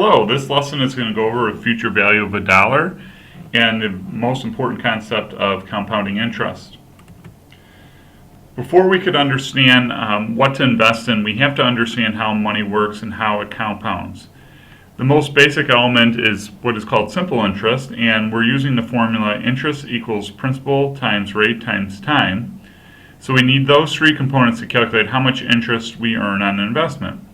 Hello, this lesson is going to go over a future value of $1 and the most important concept of compounding interest. Before we could understand what to invest in, we have to understand how money works and how it compounds. The most basic element is what is called simple interest, and we're using the formula interest equals principal times rate times time. So we need those three components to calculate how much interest we earn on an investment.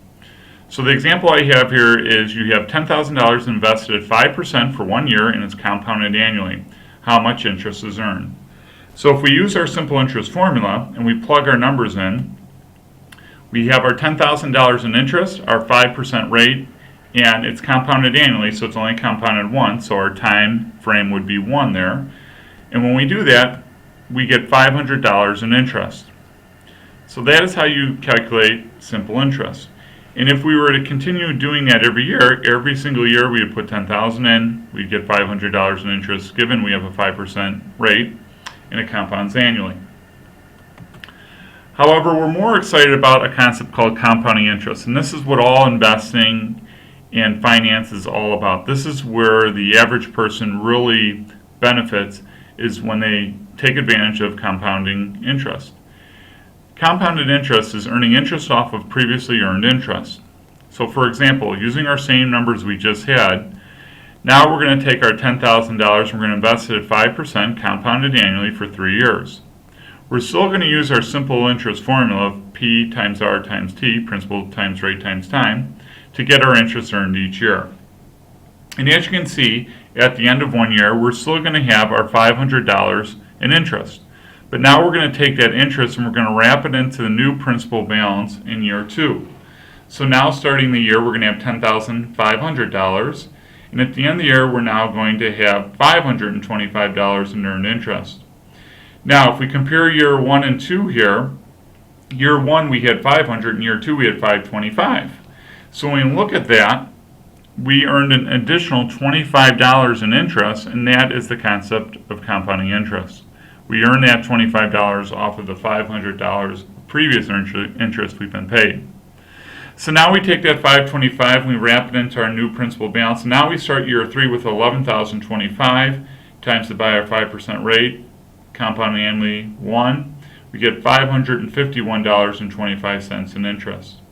So the example I have here is you have $10,000 invested at 5% for 1 year and it's compounded annually. How much interest is earned? So if we use our simple interest formula and we plug our numbers in, we have our $10,000 in interest, our 5% rate, and it's compounded annually, so it's only compounded once, so our time frame would be 1 there. And when we do that, we get $500 in interest. So that is how you calculate simple interest. And if we were to continue doing that every single year we would put $10,000 in, we'd get $500 in interest given we have a 5% rate, and it compounds annually. However, we're more excited about a concept called compounding interest, and this is what all investing and finance is all about. This is where the average person really benefits, is when they take advantage of compounding interest. Compounded interest is earning interest off of previously earned interest. So for example, using our same numbers we just had, now we're going to take our $10,000 and we're going to invest it at 5% compounded annually for 3 years. We're still going to use our simple interest formula of P times R times T, principal times rate times time, to get our interest earned each year. And as you can see, at the end of 1 year, we're still going to have our $500 in interest. But now we're going to take that interest and we're going to wrap it into the new principal balance in year 2. So now starting the year, we're going to have $10,500. And at the end of the year, we're now going to have $525 in earned interest. Now, if we compare year 1 and 2 here, year 1 we had $500 and year 2 we had $525. So when we look at that, we earned an additional $25 in interest, and that is the concept of compounding interest. We earn that $25 off of the $500 previous interest we've been paid. So now we take that $525 and we wrap it into our new principal balance. Now we start year 3 with $11,025 times it by our 5% rate, compounding annually 1. We get $551.25 in interest.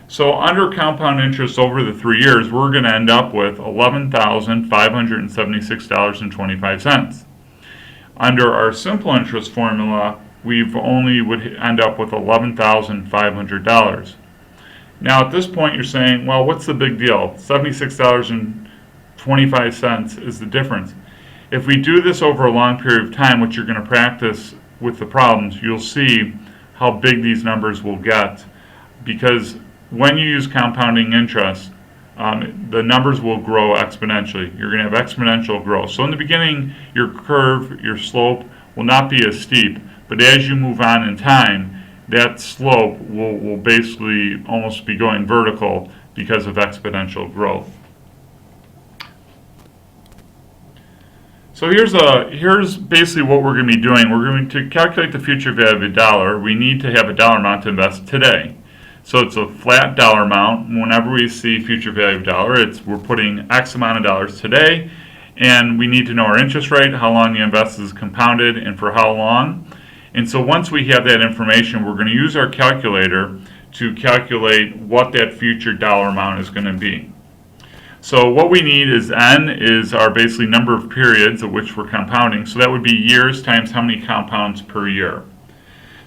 So under compound interest over the 3 years, we're going to end up with $11,576.25. Under our simple interest formula, we've only would end up with $11,500. Now at this point you're saying, well, what's the big deal? $76.25 is the difference. If we do this over a long period of time, which you're going to practice with the problems, you'll see how big these numbers will get, because when you use compounding interest, the numbers will grow exponentially. You're going to have exponential growth. So in the beginning, your curve, your slope will not be as steep, but as you move on in time, that slope will basically almost be going vertical because of exponential growth. So here's basically what we're going to be doing. We're going to calculate the future value of $1. We need to have a dollar amount to invest today. So it's a flat dollar amount. Whenever we see future value of $1, we're putting X amount of dollars today, and we need to know our interest rate, how long the investment is compounded, and for how long. And so once we have that information, we're going to use our calculator to calculate what that future dollar amount is going to be. So what we need is N is our basically number of periods at which we're compounding. So that would be years times how many compounds per year.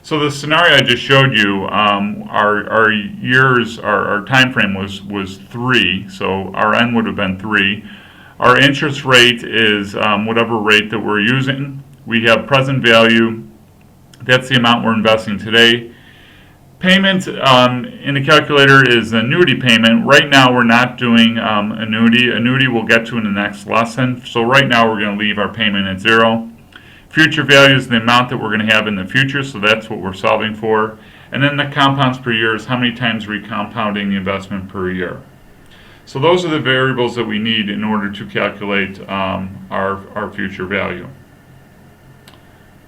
So the scenario I just showed you, our years, our time frame was 3, so our N would have been 3. Our interest rate is whatever rate that we're using. We have present value, that's the amount we're investing today. Payment in the calculator is annuity payment. Right now we're not doing annuity. Annuity we'll get to in the next lesson. So right now we're going to leave our payment at 0. Future value is the amount that we're going to have in the future, so that's what we're solving for. And then the compounds per year is how many times we're compounding the investment per year. So those are the variables that we need in order to calculate our future value.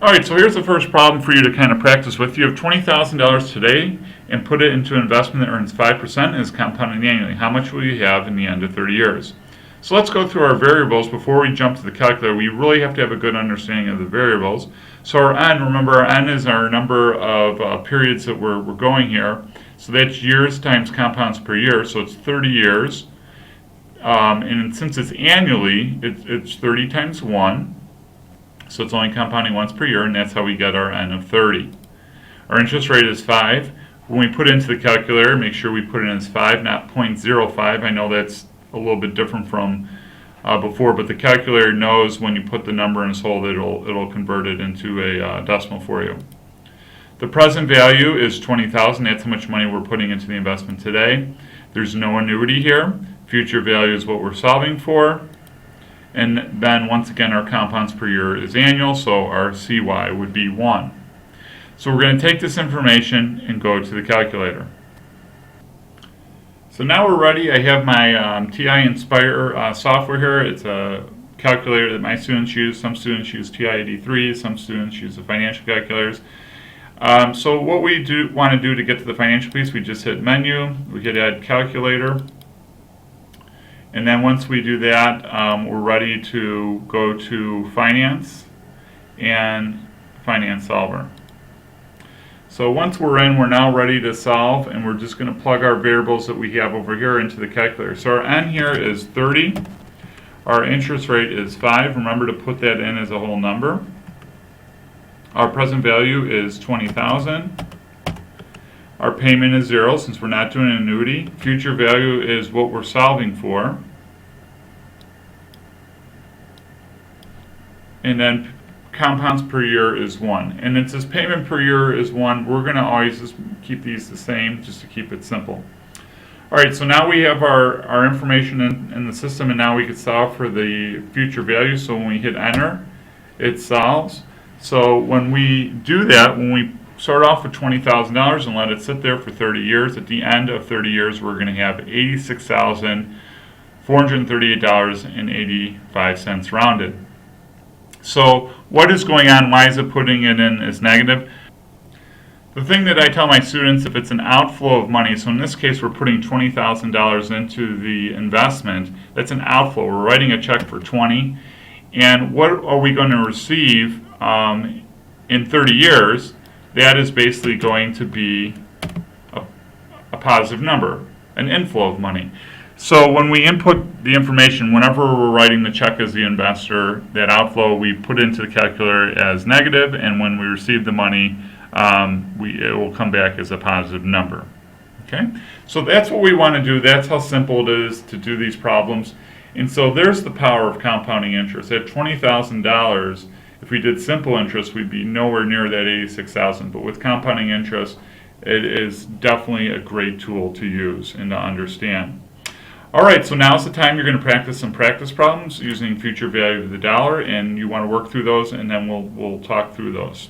All right, so here's the first problem for you to kind of practice with. You have $20,000 today and put it into an investment that earns 5% and is compounding annually. How much will you have in the end of 30 years? So let's go through our variables. Before we jump to the calculator, we really have to have a good understanding of the variables. So our n, remember our n is our number of periods that we're going here. So that's years times compounds per year, so it's 30 years. And since it's annually, it's 30 times 1. So it's only compounding once per year, and that's how we get our n of 30. Our interest rate is 5. When we put it into the calculator, make sure we put it in as 5, not 0.05. I know that's a little bit different from before, but the calculator knows when you put the number in its hole, it'll convert it into a decimal for you. The present value is $20,000. That's how much money we're putting into the investment today. There's no annuity here. Future value is what we're solving for. And then once again, our compounds per year is annual, so our CY would be 1. So we're going to take this information and go to the calculator. So now we're ready. I have my TI Nspire software here. It's a calculator that my students use. Some students use TI-83, some students use the financial calculators. So what we want to do to get to the financial piece, we just hit menu, we hit add calculator. And then once we do that, we're ready to go to Finance and Finance Solver. So once we're in, we're now ready to solve, and we're just going to plug our variables that we have over here into the calculator. So our n here is 30. Our interest rate is 5. Remember to put that in as a whole number. Our present value is 20,000. Our payment is 0 since we're not doing an annuity. Future value is what we're solving for. And then compounds per year is 1. And it says payment per year is 1. We're going to always just keep these the same just to keep it simple. All right, so now we have our information in the system, and now we can solve for the future value. So when we hit enter, it solves. So when we do that, when we start off with $20,000 and let it sit there for 30 years, at the end of 30 years, we're going to have $86,438.85 rounded. So what is going on? Why is it putting it in as negative? The thing that I tell my students, if it's an outflow of money, so in this case we're putting $20,000 into the investment, that's an outflow. We're writing a check for 20, and what are we going to receive in 30 years? That is basically going to be a positive number, an inflow of money. So when we input the information, whenever we're writing the check as the investor, that outflow we put into the calculator as negative, and when we receive the money, it will come back as a positive number. Okay, so that's what we want to do. That's how simple it is to do these problems. And so there's the power of compounding interest. At $20,000, if we did simple interest, we'd be nowhere near that $86,000. But with compounding interest, it is definitely a great tool to use and to understand. All right, so now's the time you're going to practice some practice problems using future value of the dollar, and you want to work through those, and then we'll talk through those.